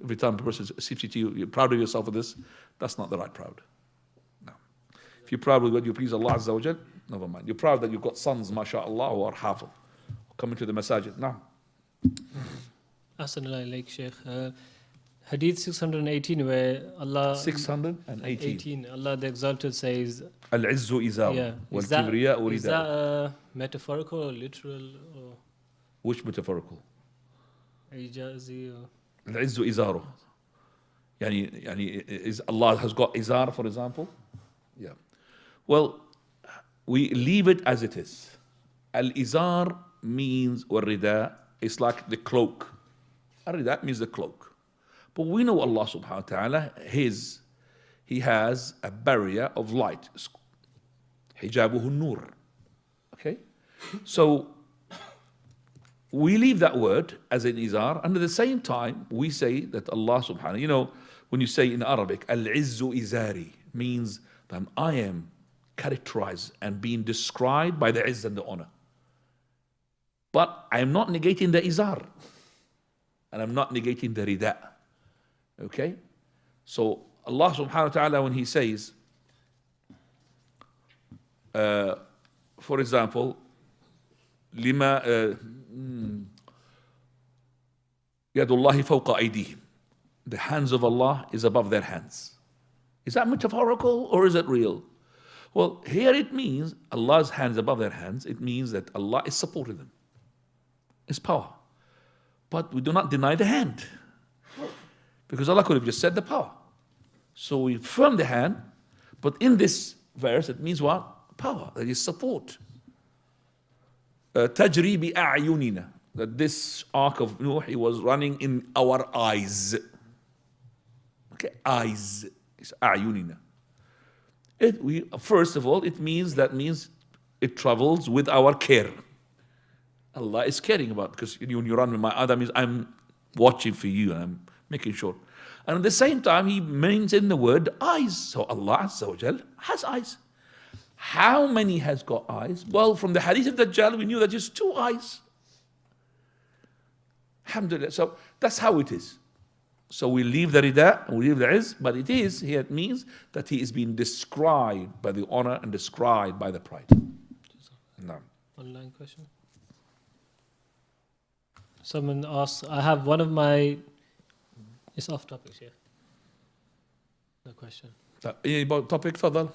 Every time a person seems to you, you're proud of yourself for this, that's not the right proud. No. If you're proud with what you please Allah Azza wa Jal, never mind. You're proud that you've got sons, mashallah, who are hafiz, coming to the masajid. No. Assalamu alaikum, Sheikh. Hadith 618, where Allah 618. Allah the Exalted says, Al-izzu izar. yeah, Wal kibriya is that metaphorical or literal? Or which metaphorical? ijazi? Or Al-izzu izaru. Yani, is Allah has got izar, for example? Yeah. Well, we leave it as it is. Al-izar means, or rida, it's like the cloak. Al-rida means the cloak. But we know Allah subhanahu wa ta'ala, He has a barrier of light. Hijabuhu nur. Okay? So, we leave that word as an izar, and at the same time, we say that Allah subhanahu, you know, when you say in Arabic, al-izzu izari, means that I am characterized and being described by the izz and the honor. But I am not negating the izar, and I'm not negating the rida. Okay? So Allah subhanahu wa ta'ala, when He says, for example, لما يد الله فوق أيديهم, the hands of Allah is above their hands. Is that metaphorical or is it real? Well, here it means Allah's hands above their hands. It means that Allah is supporting them. It's power. But we do not deny the hand, because Allah could have just said the power. So we affirm the hand, but in this verse it means what? Power, that is support. تجري بأعيننا, that this ark of Nuh, he was running in our eyes. Okay, eyes. It's أعيننا. First of all, it means it travels with our care. Allah is caring about, because when you run with my eye, that means I'm watching for you and I'm making sure. And at the same time, He means in the word eyes. So Allah Azza wa Jal has eyes. How many has got eyes? Well, from the hadith of Dajjal, we knew that just 2 eyes. Alhamdulillah. So that's how it is. So we leave the rida, we leave the izz, but it means that He is being described by the honor and described by the pride. No. Online question. Someone asks, I have one of my... It's off topic here. No question. Topic, تفضل.